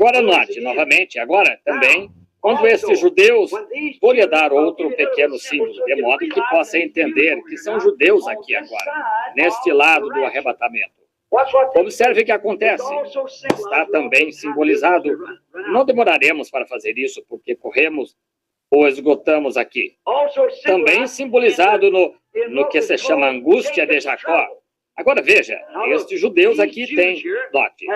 Agora note, novamente, agora também, quando estes judeus, vou lhe dar outro pequeno símbolo, de modo que possa entender que são judeus aqui agora, neste lado do arrebatamento. Observe o que acontece. Está também simbolizado. Não demoraremos para fazer isso, porque corremos ou esgotamos aqui. Também simbolizado no que se chama angústia de Jacó. Agora veja, estes judeus aqui têm, note,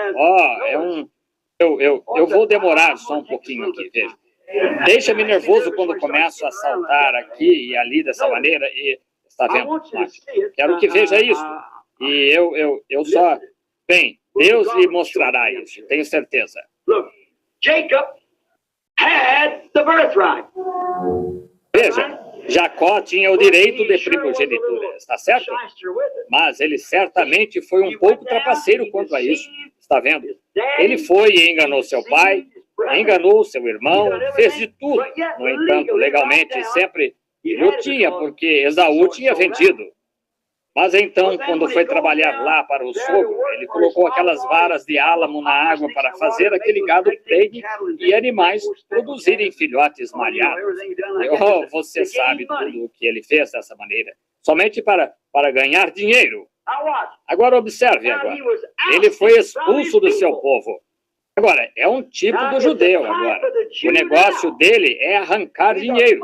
eu vou demorar só um pouquinho aqui, veja. Deixa-me nervoso quando começo a saltar aqui e ali dessa maneira e, está vendo, note, quero que veja isso. E eu só, bem, Deus lhe mostrará isso, tenho certeza. Jacob had the birthright. Veja, Jacó tinha o direito de primogenitura, está certo? Mas ele certamente foi um pouco trapaceiro quanto a isso, está vendo? Ele foi e enganou seu pai, enganou seu irmão, fez de tudo. No entanto, legalmente, sempre ele o tinha, porque Esaú tinha vendido. Mas então, quando foi trabalhar lá para o sogro, ele colocou aquelas varas de álamo na água para fazer aquele gado prenhe e animais produzirem filhotes malhados. Você sabe tudo o que ele fez dessa maneira, somente para ganhar dinheiro. Agora observe agora, ele foi expulso do seu povo. Agora, é um tipo do judeu agora. O negócio dele é arrancar dinheiro.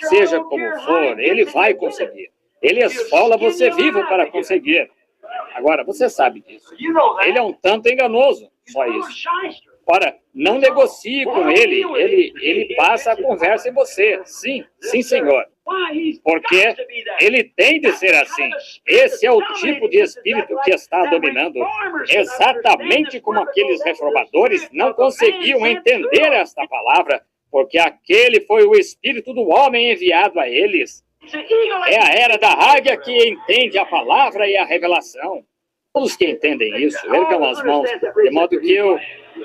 Seja como for, ele vai conseguir. Ele esfola você vivo para conseguir. Agora, você sabe disso. Ele é um tanto enganoso, só isso. Ora, não negocie com ele. Ele passa a conversa em você. Sim, sim, senhor. Porque ele tem de ser assim. Esse é o tipo de espírito que está dominando. Exatamente como aqueles reformadores não conseguiam entender esta palavra, porque aquele foi o espírito do homem enviado a eles. É a era da águia que entende a palavra e a revelação. Todos que entendem isso, ergam as mãos, de modo que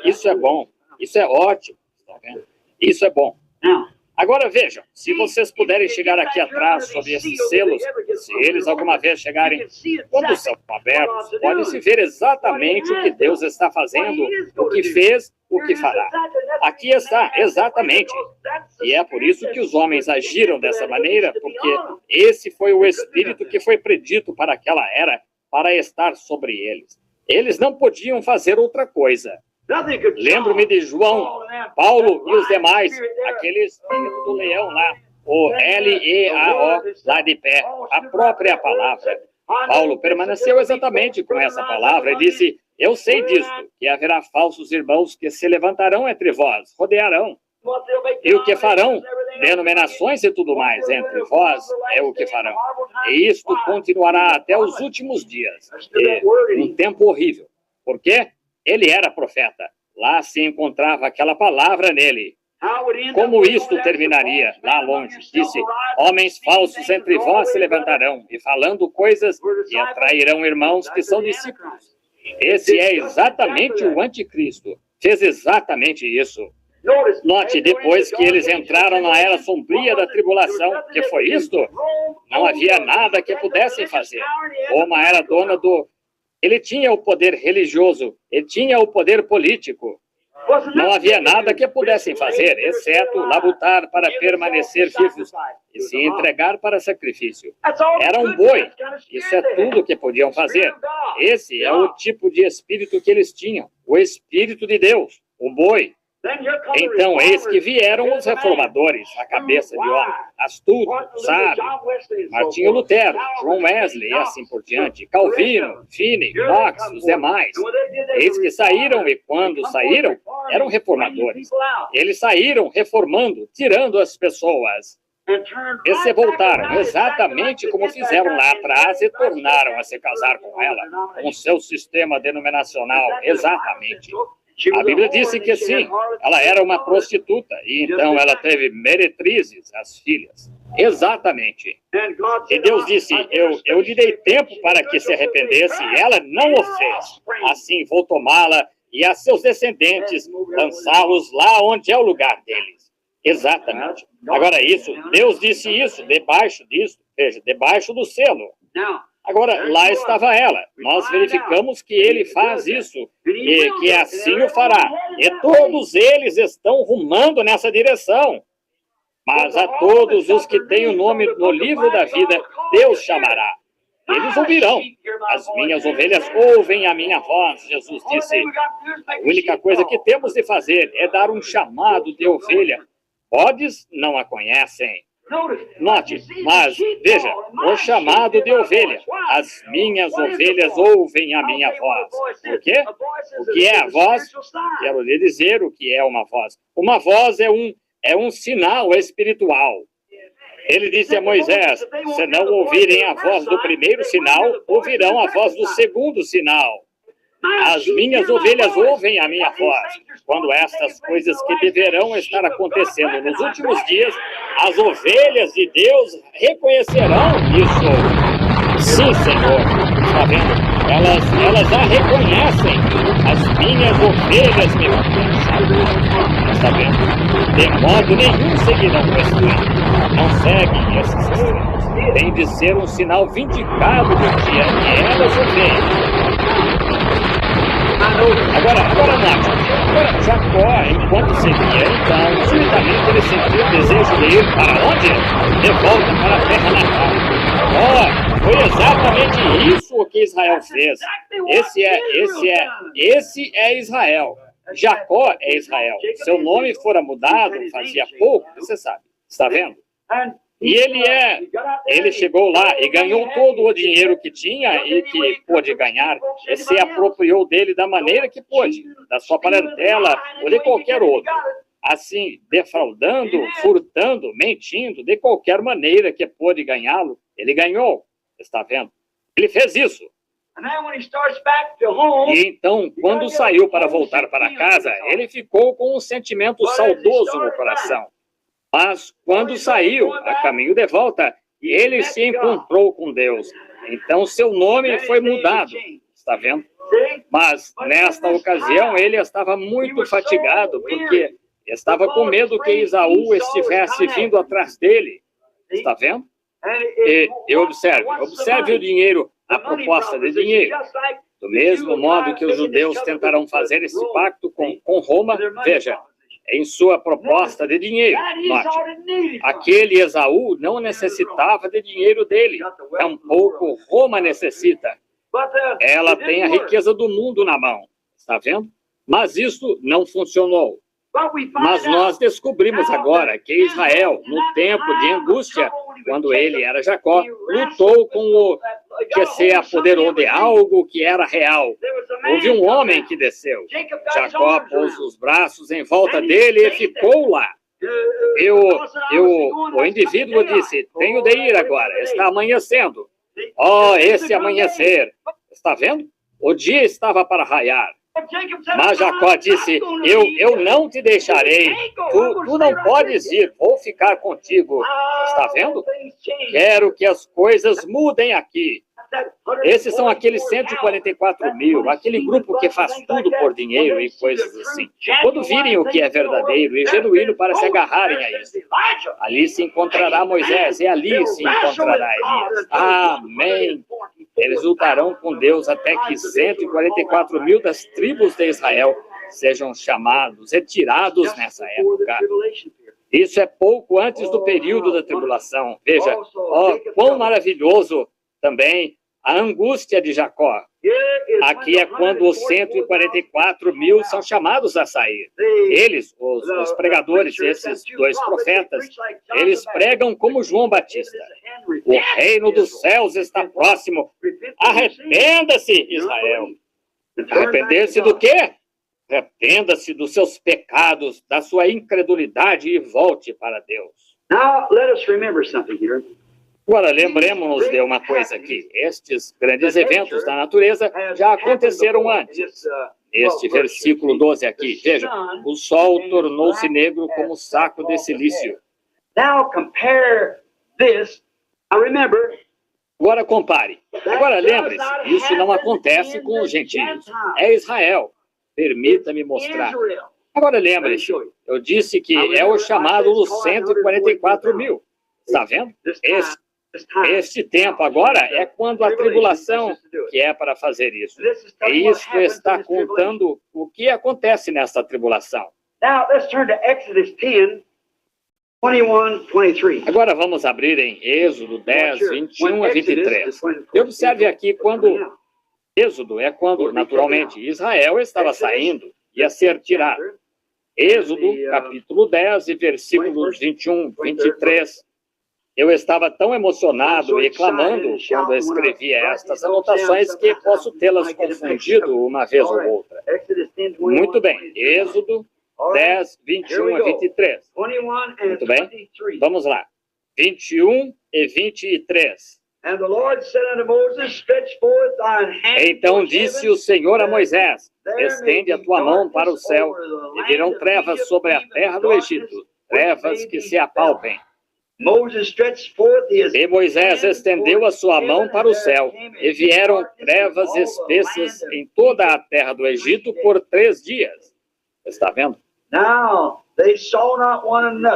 isso é bom, isso é ótimo, está vendo? Isso é bom. Agora vejam, se vocês puderem chegar aqui atrás sobre esses selos, se eles alguma vez chegarem, quando são abertos, pode-se ver exatamente o que Deus está fazendo, o que fez, o que fará. Aqui está, exatamente. E é por isso que os homens agiram dessa maneira, porque esse foi o espírito que foi predito para aquela era, para estar sobre eles. Eles não podiam fazer outra coisa. Lembro-me de João, Paulo e os demais, aquele espírito do leão lá, o L-E-A-O, lá de pé, a própria palavra. Paulo permaneceu exatamente com essa palavra e disse, eu sei disso, que haverá falsos irmãos que se levantarão entre vós, rodearão. E o que farão? Denominações e tudo mais entre vós é o que farão. E isto continuará até os últimos dias. E um tempo horrível. Por quê? Ele era profeta. Lá se encontrava aquela palavra nele. Como isto terminaria lá longe? Disse, homens falsos entre vós se levantarão, e falando coisas que atrairão irmãos que são discípulos. Esse é exatamente o anticristo. Fez exatamente isso. Note, depois que eles entraram na era sombria da tribulação, que foi isto? Não havia nada que pudessem fazer. Roma era dona do... Ele tinha o poder religioso, ele tinha o poder político. Não havia nada que pudessem fazer, exceto labutar para permanecer vivos e se entregar para sacrifício. Era um boi. Isso é tudo que podiam fazer. Esse é o tipo de espírito que eles tinham, o Espírito de Deus, o boi. Então, eis que vieram os reformadores, a cabeça de homem, astuto, sábio, Martinho Lutero, João Wesley e assim por diante, Calvino, Finney, Knox, os demais. Eis que saíram e quando saíram, eram reformadores. Eles saíram reformando, tirando as pessoas. E se voltaram exatamente como fizeram lá atrás e tornaram a se casar com ela, com seu sistema denominacional, exatamente. A Bíblia disse que sim, ela era uma prostituta, e então ela teve meretrizes, as filhas. Exatamente. E Deus disse, eu lhe dei tempo para que se arrependesse, e ela não o fez. Assim vou tomá-la e a seus descendentes lançá-los lá onde é o lugar deles. Exatamente. Agora isso, Deus disse isso, debaixo disso, veja, debaixo do selo. Agora, lá estava ela. Nós verificamos que ele faz isso e que assim o fará. E todos eles estão rumando nessa direção. Mas a todos os que têm o nome no livro da vida, Deus chamará. Eles ouvirão. As minhas ovelhas ouvem a minha voz, Jesus disse. A única coisa que temos de fazer é dar um chamado de ovelha. Bodes não a conhecem. Note, mas veja, o chamado de ovelha. As minhas ovelhas ouvem a minha voz. Por quê? O que é a voz? Quero lhe dizer o que é uma voz. Uma voz é um sinal espiritual. Ele disse a Moisés, se não ouvirem a voz do primeiro sinal, ouvirão a voz do segundo sinal. As minhas ovelhas ouvem a minha voz. Quando estas coisas que deverão estar acontecendo nos últimos dias, as ovelhas de Deus reconhecerão isso. Sim, Senhor. Está vendo? Elas a reconhecem. As minhas ovelhas me reconhecem. Está vendo? De modo nenhum seguirão o estranho. Não seguem esses estranhos. Tem de ser um sinal vindicado do dia que elas o veem. Agora note, Jacó, enquanto seguia, então, subitamente ele sentiu o desejo de ir para onde? De volta para a terra natal. Foi exatamente isso o que Israel fez. Esse é Israel. Jacó é Israel. Seu nome fora mudado fazia pouco, você sabe. Está vendo? E ele chegou lá e ganhou todo o dinheiro que tinha e que pôde ganhar, e se apropriou dele da maneira que pôde, da sua parentela ou de qualquer outro. Assim, defraudando, furtando, mentindo, de qualquer maneira que pôde ganhá-lo, ele ganhou. Está vendo? Ele fez isso. E então, quando saiu para voltar para casa, ele ficou com um sentimento saudoso no coração. Mas, quando saiu a caminho de volta, ele se encontrou com Deus. Então, seu nome foi mudado. Está vendo? Mas, nesta ocasião, ele estava muito fatigado, porque estava com medo que Esaú estivesse vindo atrás dele. Está vendo? E observe o dinheiro, a proposta de dinheiro. Do mesmo modo que os judeus tentarão fazer esse pacto com Roma, veja, em sua proposta de dinheiro. Note, aquele Esaú não necessitava de dinheiro dele, tampouco Roma necessita. Ela tem a riqueza do mundo na mão, está vendo? Mas isso não funcionou. Mas nós descobrimos agora que Israel, no tempo de angústia, quando ele era Jacó, lutou com o que se apoderou de algo que era real. Houve um homem que desceu. Jacó pôs os braços em volta dele e ficou lá. O indivíduo disse, tenho de ir agora, está amanhecendo. Oh, esse amanhecer. Está vendo? O dia estava para raiar. Mas Jacó disse, eu não te deixarei, tu não podes ir, vou ficar contigo. Está vendo? Quero que as coisas mudem aqui. Esses são aqueles 144 mil, aquele grupo que faz tudo por dinheiro e coisas assim. Quando virem o que é verdadeiro e genuíno para se agarrarem a isso, ali se encontrará Moisés e ali se encontrará Elias. Amém. Eles lutarão com Deus até que 144 mil das tribos de Israel sejam chamados, retirados nessa época. Isso é pouco antes do período da tribulação. Veja, quão maravilhoso também a angústia de Jacó. Aqui é quando os 144 mil são chamados a sair. Eles, os pregadores, esses dois profetas, eles pregam como João Batista. O reino dos céus está próximo. Arrependa-se, Israel. Arrepender-se do quê? Arrependa-se dos seus pecados, da sua incredulidade e volte para Deus. Now, let us remember something here. Agora, lembremos-nos de uma coisa aqui. Estes grandes eventos da natureza já aconteceram antes. Este versículo 12 aqui, veja, o sol tornou-se negro como saco de silício. Now compare this. Now remember. Agora compare. Agora lembre-se, isso não acontece com os gentios. É Israel. Permita-me mostrar. Agora lembre-se, eu disse que é o chamado dos 144 mil. Está vendo? Este tempo agora é quando a tribulação que é para fazer isso. E isso está contando o que acontece nesta tribulação. Now, let's turn to Exodus 10, 21, 23. Agora vamos abrir em Êxodo 10, 21 a 23. E observe aqui quando Êxodo é quando, naturalmente, Israel estava saindo, ia ser tirado. Êxodo, capítulo 10, e versículos 21, 23. Eu estava tão emocionado e clamando quando escrevi estas anotações que posso tê-las confundido uma vez ou outra. Muito bem, Êxodo 10, 21 a 23. Muito bem, vamos lá. 21 e 23. Então disse o Senhor a Moisés: estende a tua mão para o céu, e virão trevas sobre a terra do Egito, trevas que se apalpem. E Moisés estendeu a sua mão para o céu, e vieram trevas espessas em toda a terra do Egito por 3 dias. Está vendo?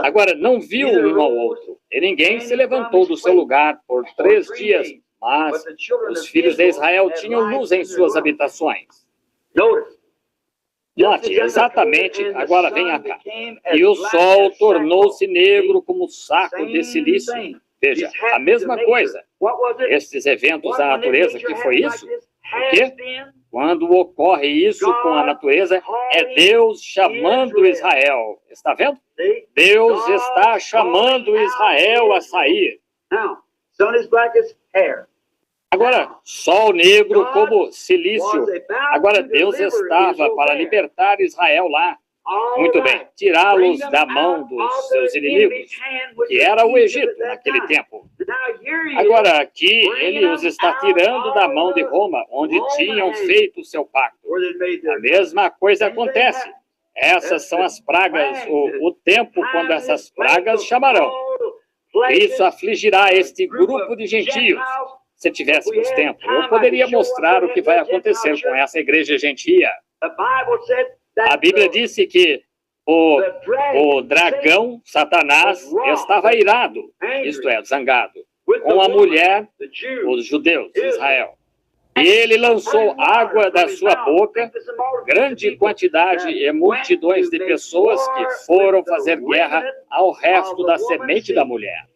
Agora, não viu um ao outro, e ninguém se levantou do seu lugar por 3 dias, mas os filhos de Israel tinham luz em suas habitações. Note, exatamente, agora venha cá. E o sol tornou-se negro como saco de silício. Veja, a mesma coisa. Estes eventos da natureza, que foi isso? O quê? Quando ocorre isso com a natureza, é Deus chamando Israel. Está vendo? Deus está chamando Israel a sair. Agora, sol negro como silício. Agora, Deus estava para libertar Israel lá. Muito bem, tirá-los da mão dos seus inimigos, que era o Egito naquele tempo. Agora, aqui, ele os está tirando da mão de Roma, onde tinham feito o seu pacto. A mesma coisa acontece. Essas são as pragas, o tempo quando essas pragas chamarão. Isso afligirá este grupo de gentios. Se tivéssemos tempo, eu poderia mostrar o que vai acontecer com essa igreja gentia. A Bíblia disse que o dragão, Satanás, estava irado, isto é, zangado, com a mulher, os judeus, Israel. E ele lançou água da sua boca, grande quantidade e multidões de pessoas que foram fazer guerra ao resto da semente da mulher.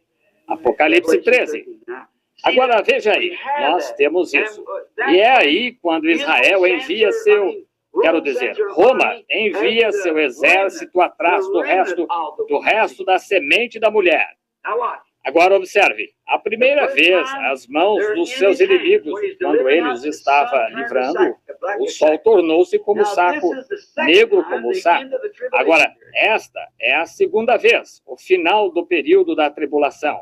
Apocalipse 13. Agora, veja aí, nós temos isso. E é aí quando Israel envia Roma envia seu exército atrás do resto da semente da mulher. Agora, observe, a primeira vez, as mãos dos seus inimigos, quando ele os estava livrando, o sol tornou-se como saco, negro como o saco. Agora, esta é a segunda vez, o final do período da tribulação.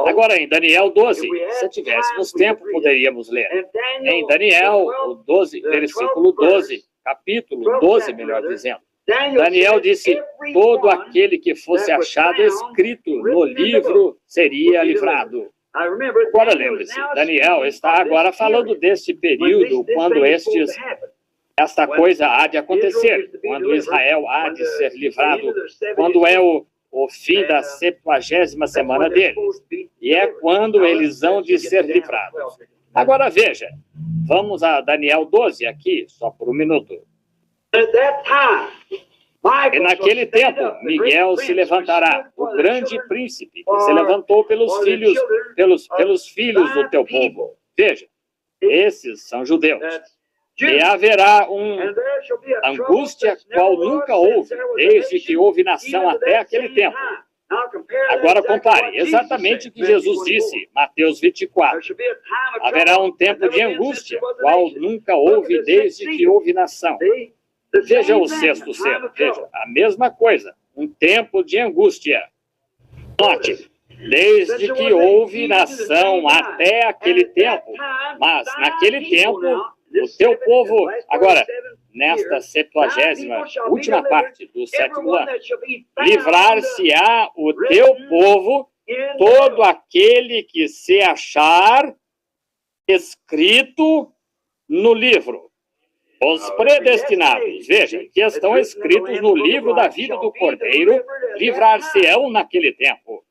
Agora, em Daniel 12, se tivéssemos tempo, poderíamos ler. Em Daniel, o 12, versículo 12, capítulo 12, melhor dizendo. Daniel disse: todo aquele que fosse achado escrito no livro seria livrado. Agora, lembre-se, Daniel está agora falando deste período quando esta coisa há de acontecer, quando Israel há de ser livrado, quando é o fim da 70ª semana deles. E é quando eles hão de ser livrados. Agora veja, vamos a Daniel 12 aqui, só por um minuto. E naquele tempo, Miguel se levantará, o grande príncipe, que se levantou pelos filhos do teu povo. Veja, esses são judeus. E haverá uma angústia qual nunca houve, desde que houve nação até aquele tempo. Agora compare exatamente o que Jesus disse, Mateus 24. Haverá um tempo de angústia, qual nunca houve desde que houve nação. Veja o sexto selo, veja, a mesma coisa, um tempo de angústia. Note, desde que houve nação até aquele tempo, mas naquele tempo, o teu povo, agora, nesta 70ª, última parte do 7º ano, livrar-se-á o teu povo, todo aquele que se achar escrito no livro. Os predestinados, veja, que estão escritos no livro da vida do Cordeiro, livrar-se-ão naquele tempo.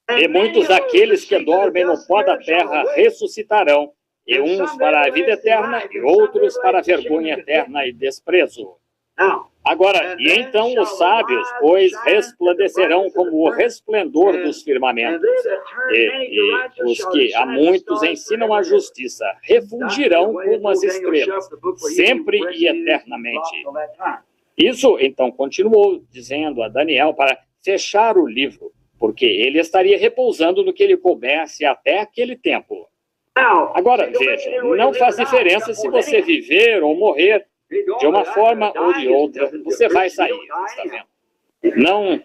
E muitos daqueles que dormem no pó da terra ressuscitarão, e uns para a vida eterna, e outros para a vergonha eterna e desprezo. Agora, e então os sábios, pois resplandecerão como o resplendor dos firmamentos, e os que a muitos ensinam a justiça refulgirão como as estrelas, sempre e eternamente. Isso, então, continuou dizendo a Daniel para fechar o livro, porque ele estaria repousando no que lhe coubesse até aquele tempo. Agora, veja, não faz diferença se você viver ou morrer, de uma forma ou de outra, você vai sair, está vendo? Não,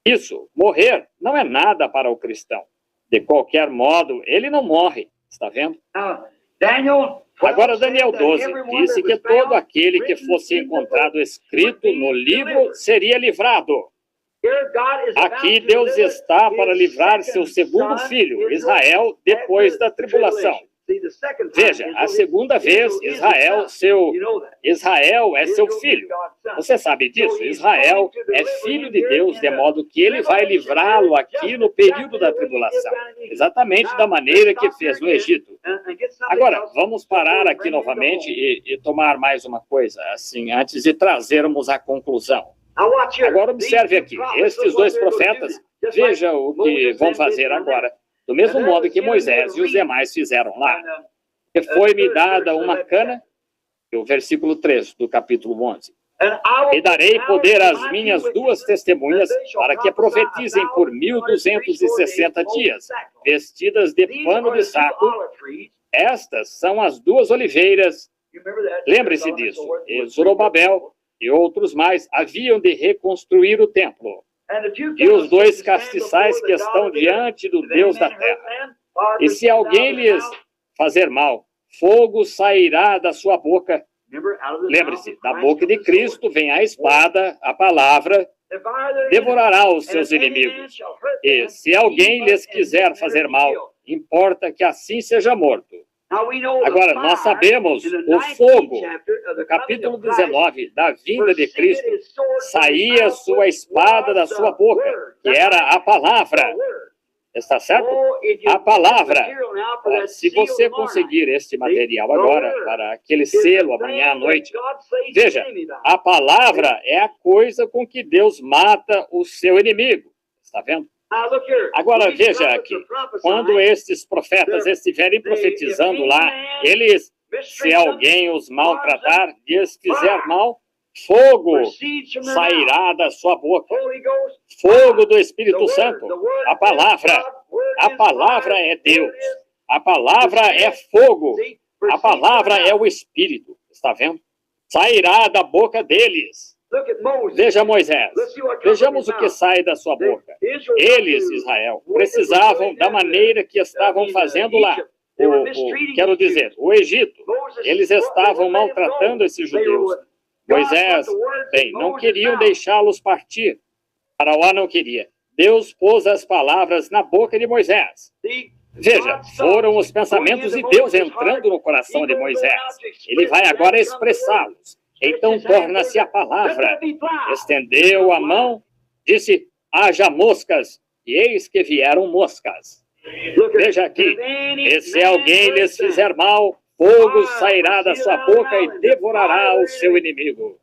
isso, morrer, não é nada para o cristão. De qualquer modo, ele não morre, está vendo? Agora, Daniel 12 disse que todo aquele que fosse encontrado escrito no livro seria livrado. Aqui Deus está para livrar seu segundo filho, Israel, depois da tribulação. Veja, a segunda vez, Israel é seu filho. Você sabe disso? Israel é filho de Deus, de modo que ele vai livrá-lo aqui no período da tribulação, exatamente da maneira que fez no Egito. Agora, vamos parar aqui novamente e tomar mais uma coisa, assim, antes de trazermos a conclusão. Agora observe aqui, estes dois profetas, veja o que vão fazer agora. Do mesmo modo que Moisés e os demais fizeram lá. E foi-me dada uma cana, o versículo 3 do capítulo 11. E darei poder às minhas duas testemunhas para que profetizem por 1260 dias, vestidas de pano de saco. Estas são as duas oliveiras. Lembre-se disso. E Zorobabel e outros mais haviam de reconstruir o templo. E os dois castiçais que estão diante do Deus da terra. E se alguém lhes fazer mal, fogo sairá da sua boca. Lembre-se, da boca de Cristo vem a espada, a palavra, devorará os seus inimigos. E se alguém lhes quiser fazer mal, importa que assim seja morto. Agora, nós sabemos o fogo, no capítulo 19, da vinda de Cristo, saía sua espada da sua boca, que era a palavra. Está certo? A palavra. Se você conseguir este material agora, para aquele selo amanhã à noite, veja, a palavra é a coisa com que Deus mata o seu inimigo. Está vendo? Agora veja aqui, quando estes profetas estiverem profetizando lá, eles, se alguém os maltratar, lhes fizer mal, fogo sairá da sua boca, fogo do Espírito Santo, a palavra é Deus, a palavra é fogo, a palavra é o Espírito, está vendo? Sairá da boca deles. Veja Moisés, vejamos o que sai da sua boca. Eles, Israel, precisavam da maneira que estavam fazendo lá. Quero dizer, o Egito. Eles estavam maltratando esses judeus. Moisés, bem, não queriam deixá-los partir. Faraó não queria. Deus pôs as palavras na boca de Moisés. Veja, foram os pensamentos de Deus entrando no coração de Moisés. Ele vai agora expressá-los. Então torna-se a palavra. Estendeu a mão, disse, haja moscas, e eis que vieram moscas. Veja aqui, e se alguém lhes fizer mal, fogo sairá da sua boca e devorará o seu inimigo.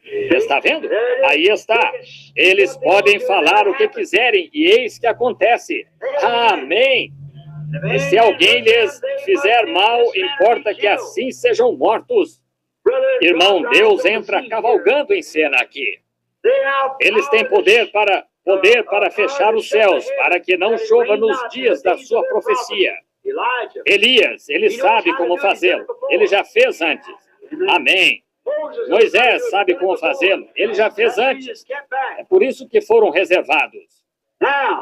Está vendo? Aí está. Eles podem falar o que quiserem, e eis que acontece. Amém. E se alguém lhes fizer mal, importa que assim sejam mortos. Irmão, Deus entra cavalgando em cena aqui. Eles têm poder para fechar os céus, para que não chova nos dias da sua profecia. Elias, ele sabe como fazê-lo. Ele já fez antes. Amém. Moisés sabe como fazê-lo. Ele já fez antes. É por isso que foram reservados.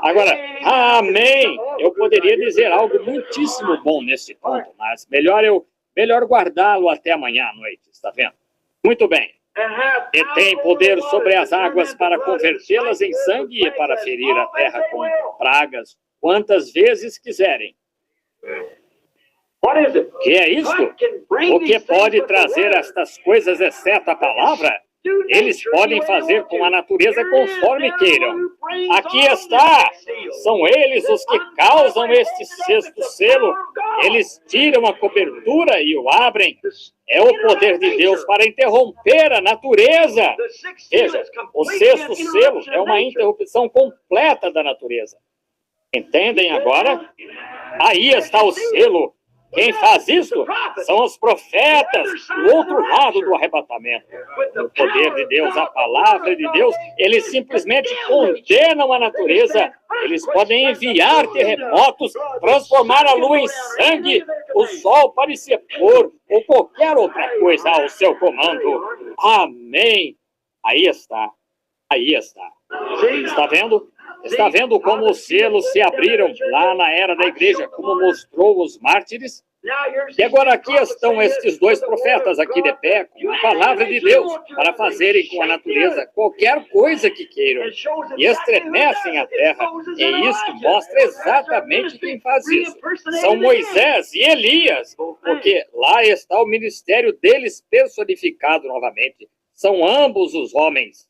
Agora, amém. Eu poderia dizer algo muitíssimo bom nesse ponto, mas melhor guardá-lo até amanhã à noite, está vendo? Muito bem. E tem poder sobre as águas para convertê-las em sangue e para ferir a terra com pragas quantas vezes quiserem. O que é isto? O que pode trazer estas coisas exceto a palavra? Eles podem fazer com a natureza conforme queiram. Aqui está. São eles os que causam este sexto selo. Eles tiram a cobertura e o abrem. É o poder de Deus para interromper a natureza. Veja, o sexto selo é uma interrupção completa da natureza. Entendem agora? Aí está o selo. Quem faz isso são os profetas do outro lado do arrebatamento. O poder de Deus, a palavra de Deus, eles simplesmente condenam a natureza. Eles podem enviar terremotos, transformar a lua em sangue, o sol para se pôr, ou qualquer outra coisa ao seu comando. Amém. Aí está. Aí está. Está vendo? Está vendo como os selos se abriram lá na era da igreja, como mostrou os mártires? E agora aqui estão estes dois profetas aqui de pé, com a palavra de Deus, para fazerem com a natureza qualquer coisa que queiram. E estremecem a terra. E isso mostra exatamente quem faz isso. São Moisés e Elias, porque lá está o ministério deles personificado novamente. São ambos os homens.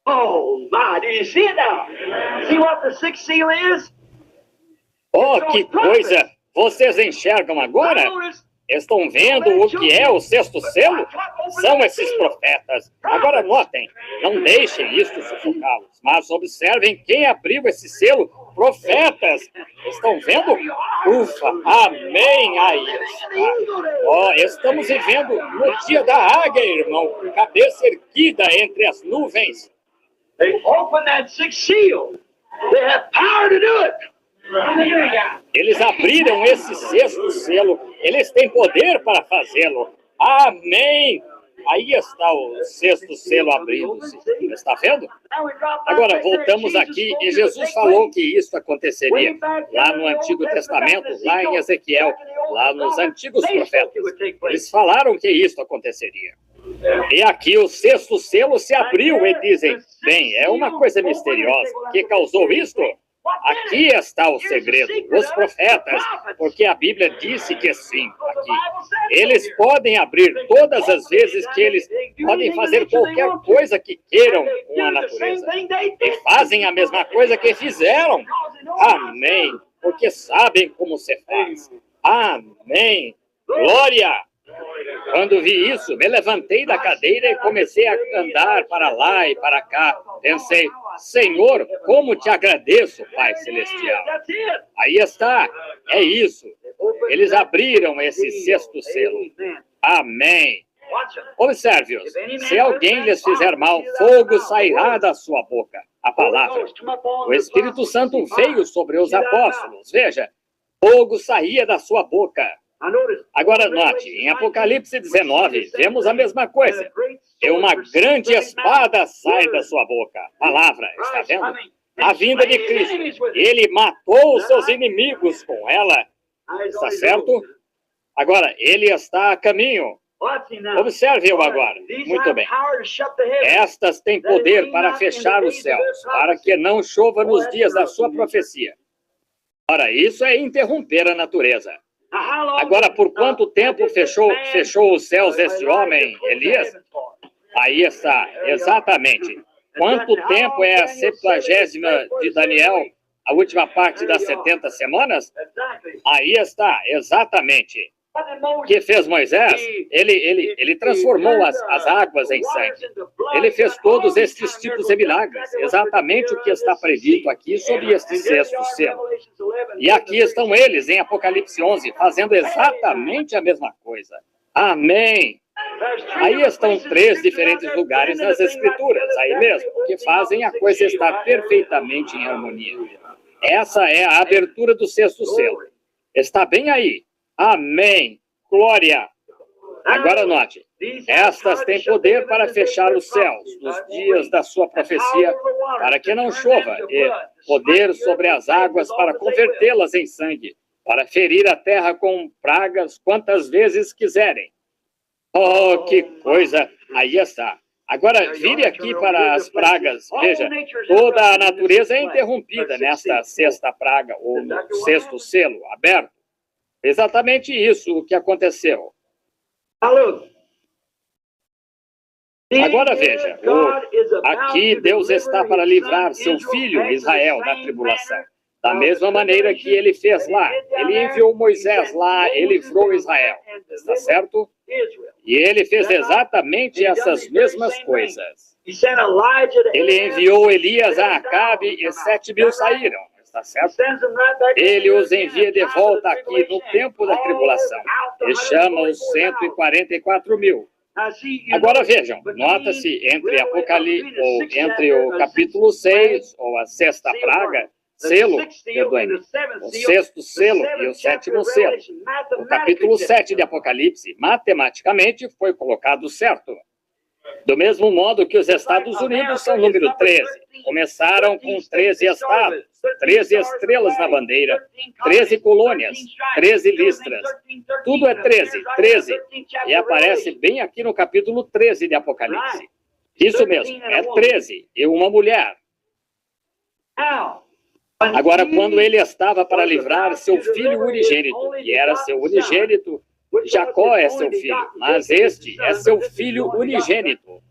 Oh, my, do you see it now? See what the sixth seal is? Oh, que coisa! Vocês enxergam agora? Estão vendo o que é o sexto selo? São esses profetas. Agora notem, não deixem isto sufocá-los, mas observem quem abriu esse selo. Profetas. Estão vendo? Ufa, amém, aí está. Oh, estamos vivendo no dia da águia, irmão. Cabeça erguida entre as nuvens. They open that sixth seal. They have power to do it. Eles abriram esse sexto selo. Eles têm poder para fazê-lo. Amém. Aí está o sexto selo abrindo-se. Está vendo? Agora voltamos aqui e Jesus falou que isso aconteceria lá no Antigo Testamento, lá em Ezequiel, lá nos antigos profetas. Eles falaram que isso aconteceria. E aqui o sexto selo se abriu e dizem, bem, é uma coisa misteriosa. O que causou isto? Aqui está o segredo, os profetas, porque a Bíblia disse que sim, aqui. Eles podem abrir todas as vezes que eles podem fazer qualquer coisa que queiram com a natureza. E fazem a mesma coisa que fizeram. Amém. Porque sabem como se faz. Amém. Glória. Quando vi isso, me levantei da cadeira e comecei a andar para lá e para cá. Pensei, Senhor, como te agradeço, Pai Celestial. Aí está, é isso. Eles abriram esse sexto selo. Amém. Observe-os. Se alguém lhes fizer mal, fogo sairá da sua boca. A palavra. O Espírito Santo veio sobre os apóstolos. Veja, fogo saía da sua boca. Agora note, em Apocalipse 19, vemos a mesma coisa. E uma grande espada sai da sua boca. Palavra, está vendo? A vinda de Cristo. Ele matou os seus inimigos com ela. Está certo? Agora, ele está a caminho. Observe-o agora. Muito bem. Estas têm poder para fechar os céus, para que não chova nos dias da sua profecia. Ora, isso é interromper a natureza. Agora, por quanto tempo fechou os céus este homem, Elias? Aí está, exatamente. Quanto tempo é a 70ª de Daniel, a última parte das 70 semanas? Aí está, exatamente. O que fez Moisés? Ele transformou as águas em sangue. Ele fez todos estes tipos de milagres. Exatamente o que está predito aqui sobre este sexto selo. E aqui estão eles, em Apocalipse 11, fazendo exatamente a mesma coisa. Amém. Aí estão 3 diferentes lugares nas Escrituras, aí mesmo, que fazem a coisa estar perfeitamente em harmonia. Essa é a abertura do sexto selo. Está bem aí. Amém. Glória. Agora note, estas têm poder para fechar os céus nos dias da sua profecia, para que não chova, e poder sobre as águas para convertê-las em sangue, para ferir a terra com pragas quantas vezes quiserem. Oh, que coisa! Aí está. Agora, vire aqui para as pragas. Veja, toda a natureza é interrompida nesta sexta praga, ou no sexto selo aberto. Exatamente isso o que aconteceu. Agora veja, aqui Deus está para livrar seu filho Israel da tribulação. Da mesma maneira que ele fez lá. Ele enviou Moisés lá, ele livrou Israel. Está certo? E ele fez exatamente essas mesmas coisas. Ele enviou Elias a Acabe e 7.000 saíram. Está certo? Ele os envia de volta aqui no tempo da tribulação. E chama os 144.000. Agora vejam, nota-se entre Apocalipse, ou entre o capítulo 6, ou a sexta praga, selo, perdoe-me, o sexto selo e o sétimo selo. O capítulo 7 de Apocalipse, matematicamente, foi colocado certo. Do mesmo modo que os Estados Unidos são número 13. Começaram com 13 estados, 13 estrelas na bandeira, 13 colônias, 13 listras. Tudo é 13, 13. E aparece bem aqui no capítulo 13 de Apocalipse. Isso mesmo, é 13 e uma mulher. Agora, quando ele estava para livrar seu filho unigênito, e era seu unigênito, Jacó é seu filho, mas este é seu filho unigênito.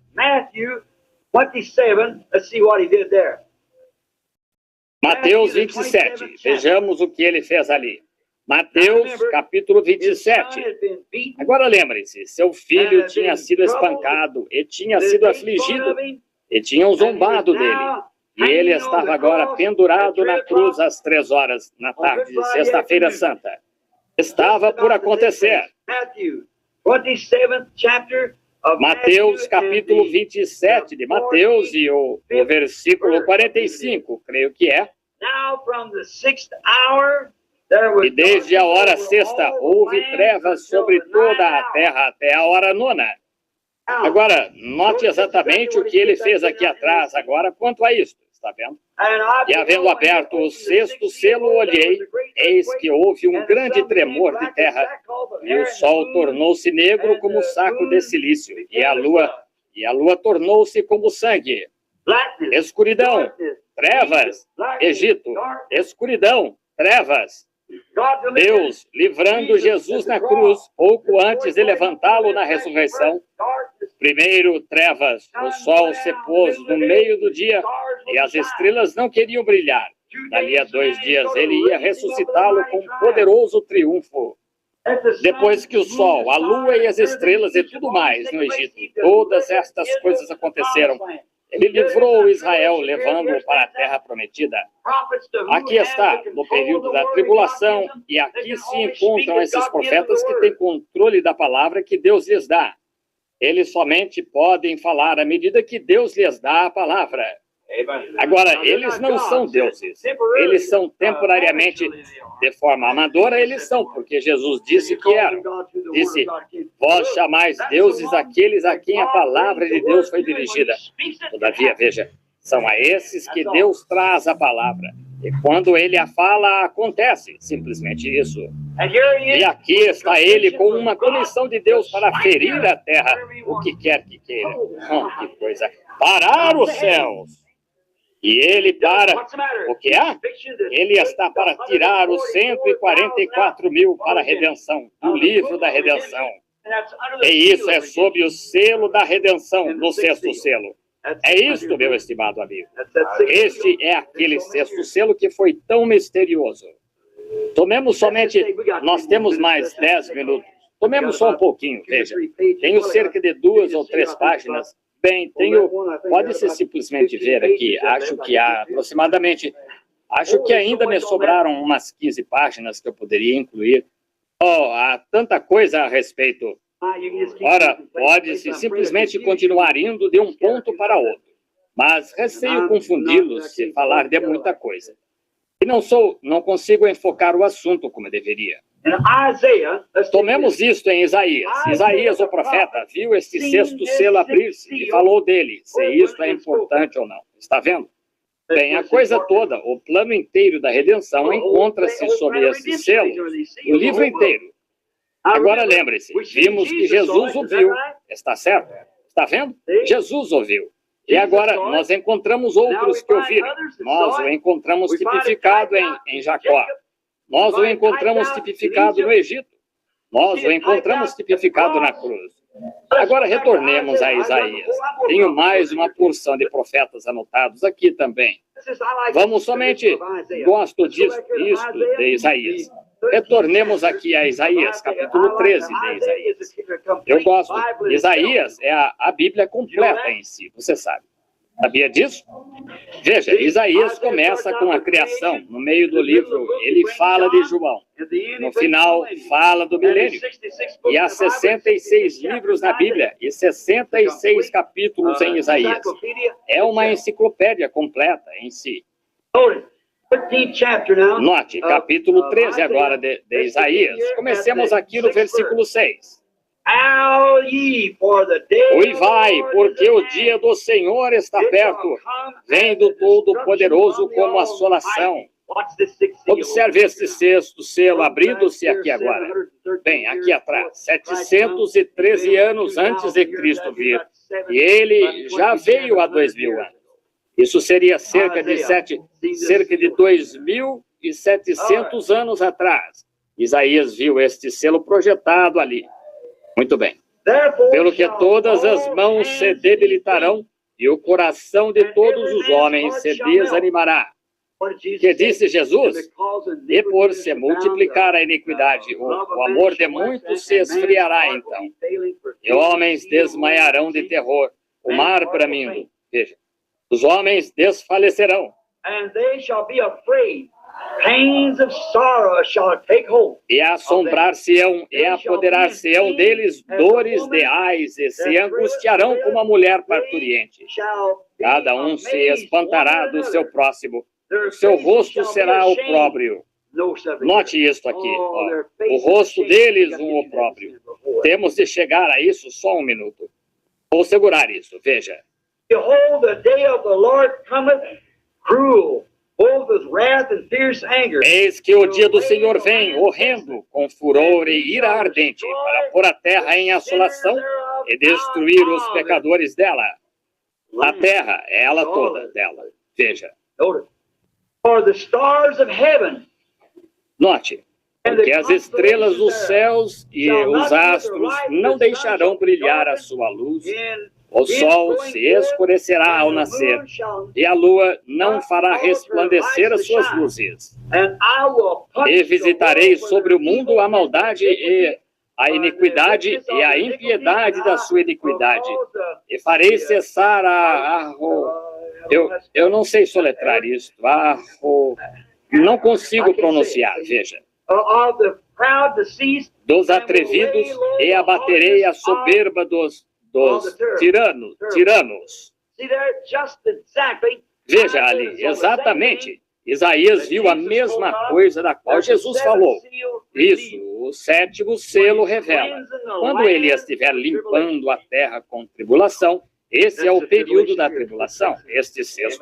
Mateus 27, vejamos o que ele fez ali. Mateus, capítulo 27. Agora lembre-se, seu filho tinha sido espancado, e tinha sido afligido, e tinham zombado dele. E ele estava agora pendurado na cruz às 3 horas da tarde de Sexta-feira Santa. Estava por acontecer. Mateus, capítulo 27 de Mateus, e o versículo 45, creio que é. E desde a hora sexta houve trevas sobre toda a terra até a hora nona. Agora, note exatamente o que ele fez aqui atrás agora quanto a isto. Está vendo? E havendo aberto o sexto selo, olhei, eis que houve um grande tremor de terra, e o sol tornou-se negro como saco de silício, e a lua tornou-se como sangue. Escuridão, trevas, Egito, escuridão, trevas. Deus, livrando Jesus na cruz, pouco antes de levantá-lo na ressurreição. Primeiro, trevas, o sol se pôs no meio do dia e as estrelas não queriam brilhar. Dali a 2 dias ele ia ressuscitá-lo com poderoso triunfo. Depois que o sol, a lua e as estrelas e tudo mais no Egito, todas estas coisas aconteceram, ele livrou Israel, levando-o para a terra prometida. Aqui está, no período da tribulação, e aqui se encontram esses profetas que têm controle da palavra que Deus lhes dá. Eles somente podem falar à medida que Deus lhes dá a palavra. Agora, eles não são deuses. Eles são temporariamente, de forma amadora, eles são, porque Jesus disse que eram. Disse, vós chamais deuses aqueles a quem a palavra de Deus foi dirigida. Todavia, veja, são a esses que Deus traz a palavra. E quando ele a fala, acontece simplesmente isso. E aqui está ele com uma comissão de Deus para ferir a terra, o que quer que queira. Oh, que coisa! Parar os céus! E ele para... O que é? Ele está para tirar os 144.000 para a redenção, do livro da redenção. E isso é sob o selo da redenção, no sexto selo. É isto, meu estimado amigo. Este é aquele sexto selo que foi tão misterioso. Tomemos somente... Nós temos mais 10 minutos. Tomemos só um pouquinho, veja. Tenho cerca de 2 ou 3 páginas. Bem, pode-se simplesmente ver aqui, acho que há aproximadamente, acho que ainda me sobraram umas 15 páginas que eu poderia incluir. Oh, há tanta coisa a respeito. Ora, pode-se simplesmente continuar indo de um ponto para outro, mas receio confundi-los se falar de muita coisa. E não consigo enfocar o assunto como deveria. Tomemos isto em Isaías. Isaías, o profeta, viu este sexto selo abrir-se e falou dele, se isto é importante ou não. Está vendo? Bem, a coisa toda, o plano inteiro da redenção encontra-se sob esses selos, o livro inteiro. Agora lembre-se, vimos que Jesus ouviu. Está certo? Está vendo? Jesus ouviu. E agora nós encontramos outros que ouviram. Nós o encontramos tipificado em Jacó. Nós o encontramos tipificado no Egito. Nós o encontramos tipificado na cruz. Agora retornemos a Isaías. Tenho mais uma porção de profetas anotados aqui também. Vamos somente, gosto disso de Isaías. Retornemos aqui a Isaías, capítulo 13 de Isaías. Eu gosto. Isaías é a Bíblia completa em si, você sabe. Sabia disso? Veja, Isaías começa com a criação. No meio do livro, ele fala de João. No final, fala do milênio. E há 66 livros na Bíblia e 66 capítulos em Isaías. É uma enciclopédia completa em si. Note, capítulo 13 agora de Isaías. Comecemos aqui no versículo 6. Uivai, porque o dia do Senhor está perto. Vem do Todo-Poderoso como assolação. Observe este sexto selo abrindo-se aqui agora. Bem, aqui atrás, 713 anos antes de Cristo vir. E ele já veio há 2000 anos. Isso seria cerca de 2.700 anos atrás. Isaías viu este selo projetado ali. Muito bem. Pelo que todas as mãos se debilitarão e o coração de todos os homens se desanimará. Que disse Jesus? E por se multiplicar a iniquidade, o amor de muitos se esfriará então. E homens desmaiarão de terror, o mar bramindo. Veja, os homens desfalecerão. E assombrar-se-ão e apoderar-se-ão deles dores de ais e se angustiarão como a mulher parturiente. Cada um se espantará do seu próximo. O seu rosto será opróbrio. Note isto aqui. Ó. O rosto deles um opróbrio. Temos de chegar a isso só um minuto. Vou segurar isso. Veja. Behold, the day of the Lord cometh cruel. Eis que o dia do Senhor vem, horrendo, com furor e ira ardente, para pôr a terra em assolação e destruir os pecadores dela. A terra é ela toda dela. Veja. Note, porque as estrelas dos céus e os astros não deixarão brilhar a sua luz. O sol se escurecerá ao nascer, e a lua não fará resplandecer as suas luzes. E visitarei sobre o mundo a maldade e a iniquidade e a impiedade da sua iniquidade. E farei cessar eu não sei soletrar isso. Não consigo pronunciar, veja. Dos atrevidos, e abaterei a soberba dos tiranos. Veja ali, exatamente. Isaías viu a mesma coisa da qual Jesus falou. Isso, o sétimo selo revela. Quando ele estiver limpando a terra com tribulação, esse é o período da tribulação. Este sexto